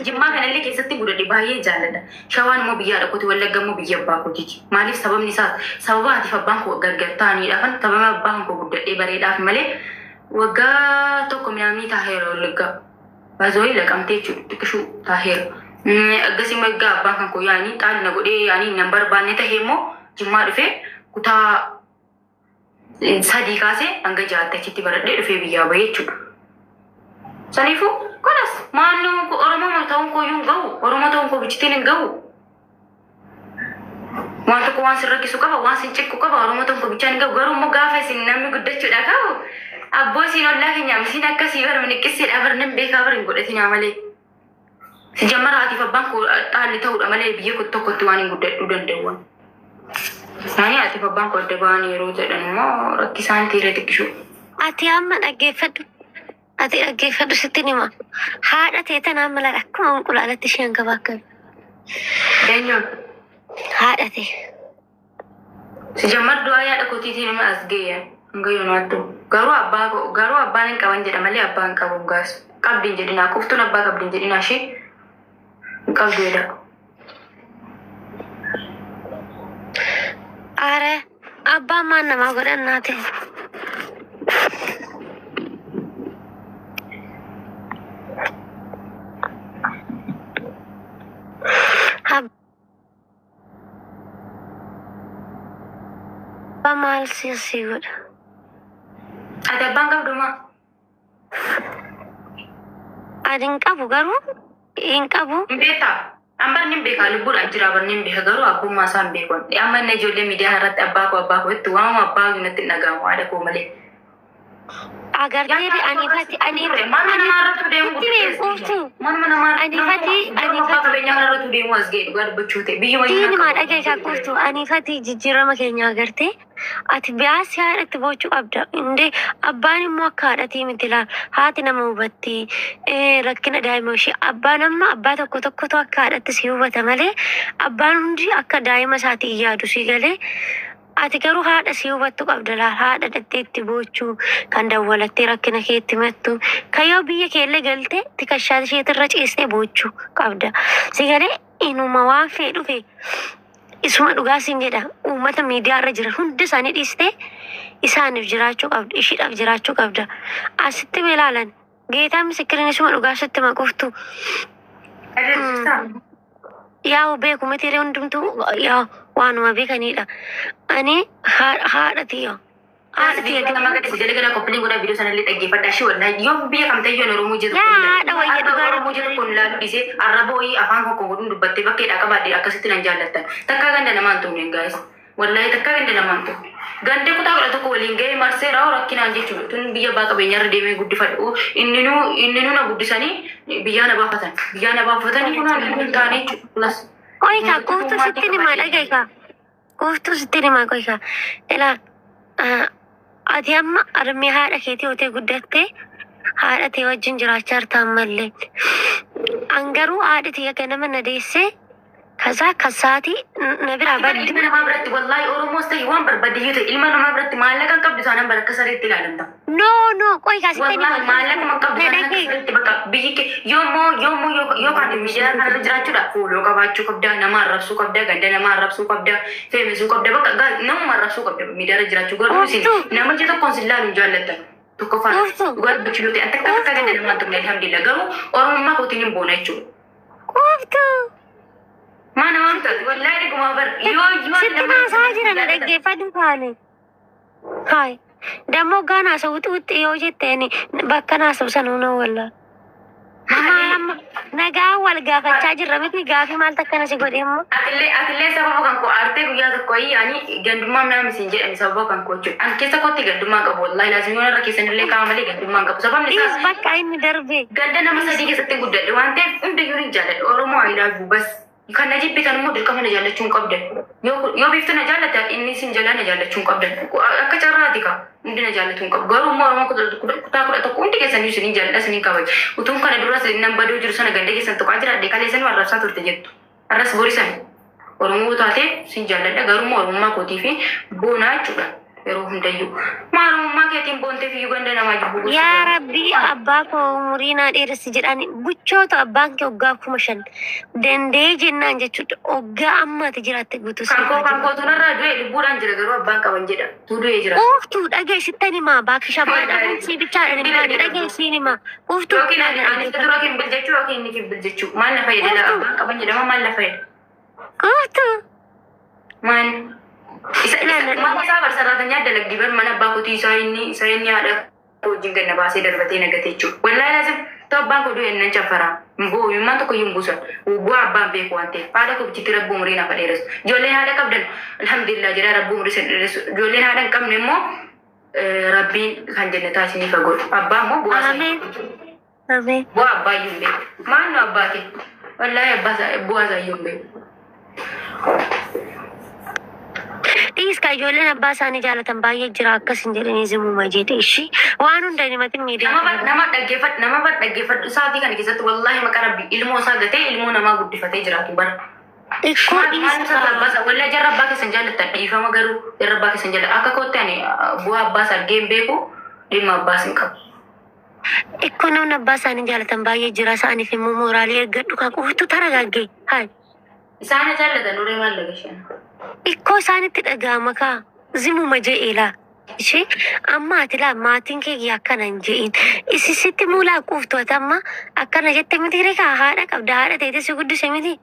Jimmaa kanallee keessatti gudadhe baay'ee jaalladha. Shawaan immoo biyya dhaqooti, Wallagga immoo biyya abbaa kootiiti. Maaliif sababni isaa sababa atiif abbaan koo gargar ta'aniidhaaf kan sababa abbaan koo guddadhee bareedhaaf malee waggaa tokko minaamni taaheera Wallaggaa. Baazooyi laqamtee jechuudha xiqqishuu taaheera. Akkasii waggaa abbaan kan koo yaanii xaali na godhee yaanii nan barbaanne tahee immoo Jimmaa dhufee kutaa sadii kaasee hanga jahaatti achitti baradhee dhufee biyyaa bahee jechuudha. Saniifuu kunis maannoo Oromoo ta'uun koo yuun gahu, Oromoo ta'uun koo bichitiin hin gahu. Waan tokko waan sin rakkisu qaba, waan sin cikku qaba, Oromoo ta'uun koo bichaan hin gahu. Garuu immoo gaafa isin namni guddachuudha qabu abboo siin ollaa keenya misiin akkasii bara miniqqisseedha bara nan beekaa bara hin godhatinaa malee. Si jammara atiif abbaan koo xaalli ta'uudha malee biyya tokkotti waan hin guddadhuu danda'uwan. Nani atiif abbaan koo adda ba'anii yeroo jedhan immoo rakkisaan tiiree xiqqishuu. Ati amma dhaggeeffadhu. Ati dhaggeeffadhu sitti nima. Haadha teetan amma laala akkuma qulqullaalatti isheen gabaakkabe. Eenyuun? Haadha tee. Si jammar du'aa yaada kootiitiin nama as ga'e hanga yoonaattu. Garuu abbaan hin qaban jedha malee abbaan hin qabu gaas. Qabdiin jedhinaa qoftuun abbaa qabdiin jedhinaa ishee hin qabdeedha. Are abbaan maan namaa godhannaa ta'e. Abbaa maal siyaasii godha? Ati abbaan qabdumaa? Ati hin qabu garuu hin qabu. Hin beekaa? Ambar nin beekaa lubbuudhaan jira bar nin beeka garuu abbummaa isaa hin beekon. Amma inni ijoollee miidiyaan irratti abbaa koo itti waamamu abbaa koo natti hin dhaga'amu haadha koo malee. Agartee anifati Manuma namarratti deemu guddeessu. Manuma namarratti qabeenyaa kanarratti deemu as ga'e dhugaa dubbachuu ta'e biyya wayii. Diinuma dhagee kakkuuftu anifati jijjiirama keenya agartee ati biyaas haadhatti bochuu qabda. Indee abbaan immoo akka haadhatii miti laal haati nama hubatti rakkina daa'ima ishee abbaan amma abbaa tokkotu akka haadhatti si hubata malee abbaan hundi akka daa'ima isaatii yaadu si galee. Ati garuu haadha si hubattu qabda laal haadha dhatteetti bochuu kan dawwalattee rakkina keetti mattu kan yoo biyya keellee galtee tikashaa isheetirra ciistee bochuu qabda. Si galee inuma waan fee dhufe isuma dhugaa siin jedha uummata miidiyaa irra jiran hundi isaanii dhiistee isaaniif jiraachuu qabda ishiidhaaf jiraachuu qabda. Asitti ilaalan geetaa misikiriin isuma dhugaa sitti maquftu. Yaa beeku mitiiree hundumtuu yaa waanuma beekanidha. Ani haadhati yoo. Haadhati yoo nama gadi sijala gara koppilii godhaa viidiyoo sanallee dhaggeeffadhaa shi wallahi yoo biyya kamtee yoo Oromoo jiru. Haadha wayya dhugaa Oromoo jiru kun laalu dhiisee arraba wayii afaan koo godhuun dubbattee bakkeedhaa qabaadhee akkasitti nan jaallattan. Takkaa ganda namaan tumne gaa'is. Wallahi takkaa ganda namaan tumne. Gandee kutaa godha tokko waliin ga'ee marsee raawwa rakkinaan jechuudha. Tun biyya abbaa qabeenyaarra deemee guddifadhu. Inni nu na guddisanii biyyaa na baafatan. Biyyaa na baafatanii kunaan hin taane jechuudha. Oika, kuutu sitti nima dhagaika. Kuutu sitti nima qoika. Ilaa ati amma armee haadha keetii otee guddattee haadha tee wajjin jiraachaa jirtaan mallee. Angaruu haadha tee akka nama na deessee kasaa kasaati na biraa baddi. Ilma namaa biratti wallahi Oromoos ta'e waan barbaaddiyyu ta'e ilma namaa biratti maallaqa qabdu isaanan bara akka sareetti ilaalamta. No, qoika sitti nima. Wallahi maallaqa qabdu isaanan akka sareetti bakka biyyi kee yoo kan miidiyaa kanarra jiraachuudha fuuloo qabaachuu qabda nama arrabsuu qabda ganda nama arrabsuu qabda feemesuu qabda bakka nama arrabsuu qabda miidiyaarra jiraachuu garuu isin nama jee tokkoon sin laaluun jaallattan. Tokko faana dhugaa dubbachuu yoo ta'e akka ganda namaan tumne alhamdulillah garuu Oromummaa kootiin hin boona jechuudha. Kuuftu. Mana wanta wallahi dhuguma bar yoo sitti naasaa jiran dhaggeeffadhu taane. Hai. Dammoo gaanaa sawutuutti yoo jetteeni bakka naasa'u sanuuna wallaa. Nagaa wal gaafachaa jirra miti gaafii maal takkana si godhe immoo. Atillee sababa kan koo aartee guyyaa tokko ani gandummaa nama isin jedhani sababa kan koo jechuudha. Ani keessa kootti gandummaa qabu wallahi laazimii irra keessanillee qaama malee gandummaa qabu. Sababni isaas bakka inni darbe. Ganda nama sadii keessatti guddadhe waan ta'eef hundayyuu ni jaalladha. Oromoo ayilaafuu bas. Kan na jibbitan immoo dirqama na jaallachuun qabdan. Yoo biiftuu na jaallatan inni sin jalaa na jaallachuun qabdan. Akka carraati ka hundi na jaallatuun qabu. Garuu immoo Oromoo kutaa kudha tokko hundi keessan isin jaalladha isin kabaju. Utuun kana duras nan baduu jiru sana ganda keessan tokko jiraadhe kaleessan arrabsaa turte jettu. Arras borisan Oromoo taatee sin jaalladha garuu immoo Oromummaa kootii fi boonaa jechuudha. يروح ديو ما كيتين بونتي في يوغندا ما يجيبوه يا ربي أباك ومرينا إيرس جراني بوشوت أبانك وقاكو مشان دندي جنان جتشوت وقا أما تجرات بوتو كانكو تنرى دوي لبوران جرا غرو أبانك وانجدا تودو يجرا تو أجي ستاني ما باك شباب أبون سي بيتشار نباني أجي سينما تو روكين أنا تروكين بلجتشو روكين نيكي بلجتشو ما لنا فايدة لا أبانك وانجدا ما لنا فايدة Man, mama sabar saratanya adalah di mana baku ti saya ini ada ujung kena bahasa dari batin negatif cu. Wallahi lazim to bangko do en nanca fara. Mbo memang to ko yumbusan. Ubu abba be ko ante. Pada ko citira bumri na paderes. Jolen hada kabdan. Alhamdulillah jara rabbu murisen jolen hada kam nemo rabbi kan jannata sini fagol. Abba mo buasa. Amin. Amin. Bo abba yumbe. Mana abba ke? Wallahi abba buasa yumbe. Is kajolen abba sani jalatan baay'ee jira akkas hin jedhanii zimuma jeete ishii waan hunda himati miidiyaa nama dhaggeeffadhu isaatii kana keessatti wallahi maqaa rabbi ilmoo isaa gatee ilmoo namaa guddifatee jiraatu bara. Ikkoo dhiisa wallahi jarra abbaa keessan jaallattan dhiifama garuu jarra abbaa keessan jaallattan akka kootti ani bu'aa abbaas argeen beeku dhimma abbaas hin qabu. Ikkoo namni abbaa isaanii jaalatan baay'ee jira isaaniif immoo mooraalii eeggadhu kan quuftu taragaggee hayi. Isaanii jaallatan duree maal lagashan. Ikkoo isaanitti dhaga'ama kaa zimuma je'eela ishee amma ati laa maatiin kee akkana hin je'in isisitti muulaa quuftoota amma akkana jette miti reekaa haadha qabda haadha ta'e si guddise miti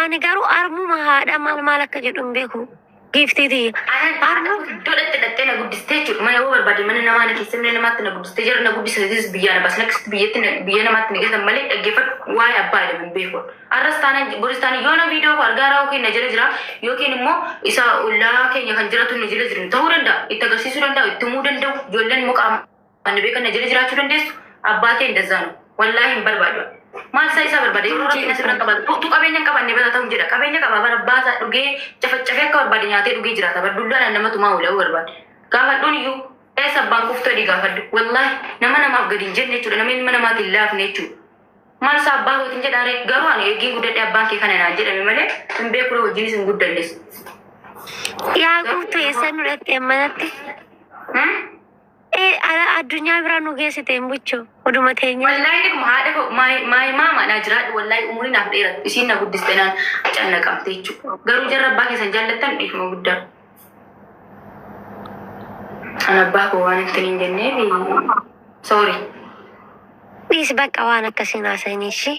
ani garuu armuma haadha maal akka jedhu hin beeku giiftiiti. Haadha iddootti hidhattee na guddistee jechuudha mana yoo barbaade mana namaa na keessa mana namaatti na guddistee jara na guddisatis biyyaa na baasna akkasitti biyya namaatti na geessan malee dhaggeeffadhu waa'ee abbaa jedhamu hin beeku. Arras taanaan boris taanaan yoo na viidiyoo ko argaa raawuu keenya jala jira yookiin immoo isa ollaa keenya kan jiratu na jala jiru ta'uu danda'a itti agarsiisuu danda'u itti himuu danda'u ijoolleen immoo qaama kan beekan na jala jiraachuu dandeessu abbaa kee hin dazzaanu wallaahi hin barbaadu. Maal isaa barbaade yeroo rakkina sirra qabatu tu qabeenya qabanne bata ta'u jedha qabeenya qaba bara baasa dhugee cafacafee akka barbaade nyaatee dhugee jiraata bara dullaan namatu maa oola'uu barbaade gaafadhuun iyyuu eessa abbaan kuftoo dhii gaafadhu wallaahi nama namaaf gadi hin jenne jechuudha nama ilma namaatiin laafne jechuudha. Maal isaa abbaa kootiin jedhaare garuu ani eegiin guddadhee abbaan kee kana naan jedhame malee hin beekure wajjinis hin guddalles. Yaa guutuu eessa nu dhattee manatti? Addunyaa biraa nu geessite hin buchuu oduma teenya. Wallaahi dhuguma haadha koo maamaa naa jiraadhu wallaahi umuriin naaf dheeratu isiin na guddiste naan cannaqamte jechuudha. Garuu jarra abbaa keessan jaallattan dhiifuma guddaa. An abbaa koo waan ittiin hin jenneef sorry. Dhiisi bakka waan akkasiin haasa'anii ishee.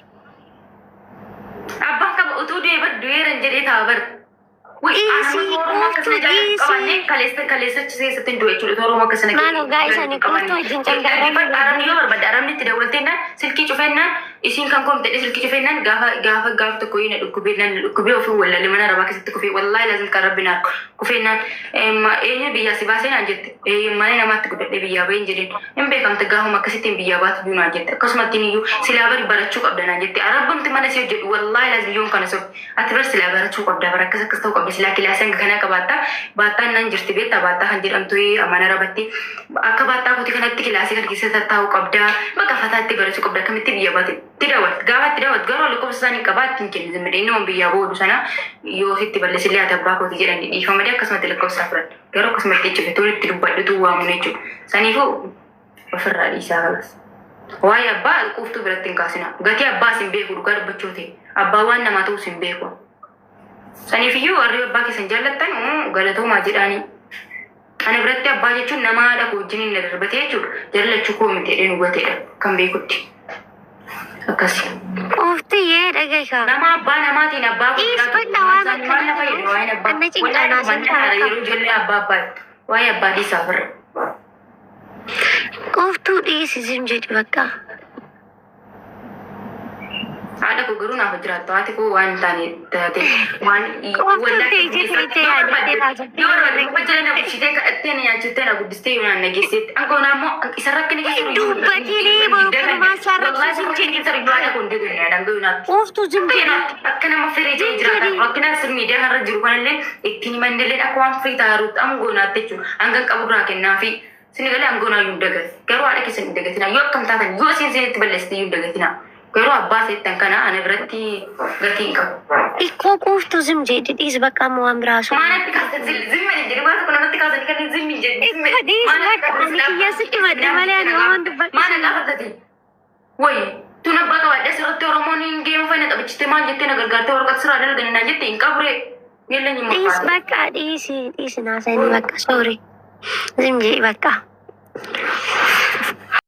Abbaan qaba utuu du'eeran jedhee ta'a bara. Maaloo gaa'isanii kuutuu wajjin Arabni yoo barbaadde arabni itti daawwatteenaan silkii cufeennaan isiin kan koomte silkii cufeennaan gaafa tokko na dhukkubee ofii wallaale mana arabaa keessatti kufee wallaahi lazim kan rabbi naa kufeennaan eenyu biyyaa si baasee naan jette mana namaatti guddadhee biyyaa baheen jedheen hin beekamte gaafuma akkasittiin biyyaa baatu iyyuu naan jette akkasumatti iyyuu silaa bari barachuu qabda naan jette arabamti mana si hojjedhu wallaahi lazim yoon kana sof ati bar silaa barachuu qabda bara akkas ta'uu qabda silaa kilaaseen kana qabaattaa baattaan nan jirti beektaa baattaa kan jedhamtu amana rabatti akka baattaa kutii kanatti kilaasii kan keessa taa'uu qabda bakka fataatti barachuu qabda akkamitti biyya baate tidawat gaafa tidawat garuu lakkoofsa isaanii qabaatti hin kennu zimmidhe inni waan biyyaa boodu sana yoo sitti balleessillee ati abbaa kootii jedhanii dhiifamanii akkasumatti lakkoofsa furan garuu akkasumatti jechuudha toon itti dubbadhutu waamuun jechuudha saniifuu ofirraa dhiisaa kalas. Waa'ee abbaa quuftuu biratti hin kaasina gatii abbaas hin beeku dhugaa dubbachuu ta'e abbaa waan namaa ta'us hin beeku. Saniifiyyuu warri abbaa keessan jaallattan galatoomaa jedhaanii. Ana biratti abbaa jechuun nama haadha koo wajjin hin darbatee jechuudha. Jaalachuu koo miti jedhee hubateedha kan beekutti. Akkasi. Ooftiyyee dhaga'ikaa. Nama abbaa namaatiin abbaa koo Dhiisfadha waan akka maal na fayyadu waa'een abbaa. Anna cinqanaa sin ta'a. Yeroo ijoollee abbaa abbaatti waa'ee abbaa dhiisaa firra. Ooftuu dhiisisiin jedhi bakka. Haadha koo garuu naaf jiraattu haati koo waan taane taate waan nyaachittee na guddistee yoo naan nageesseetti angoonaa immoo isa rakkina keessa Dubbatinii borumaa sararsiisin jedhi. Ooftuu zimjedhi. akka nama firee jee jiraatan rakkina sir miidiyaa kanarra jiru kanallee ittiin himannillee akka waan firii taaruutti angoonaatti jechuudha hanga qaburraa kennaa fi sini galee angoonaa yoo dagate garuu haadha keessa hin dagatina yoo akkam taatan yoo isin itti balleessite yoo dagatina. garuu abbaa seettan kana ana biratti gatiin qabu. Ikkoo quuftu zim jedhi dhiis bakka amma waan biraasu. Maanatti kaasan zimmi hin jedhi waan tokko namatti kaasan kan zimmi hin jedhi. Dhiis bakka ani kiyya sitti madde malee ani waan dubbadhu. Maana gaafatati. Wayi tun abbaa qabaadhe asirratti Oromoon hin geemu fayyina qabichite maal jettee na gargaartee warqaa siraa dalganii naan jette hin qabre. Yella ni Dhiis bakka dhiisi naasanii bakka soori. Zim jedhi bakka.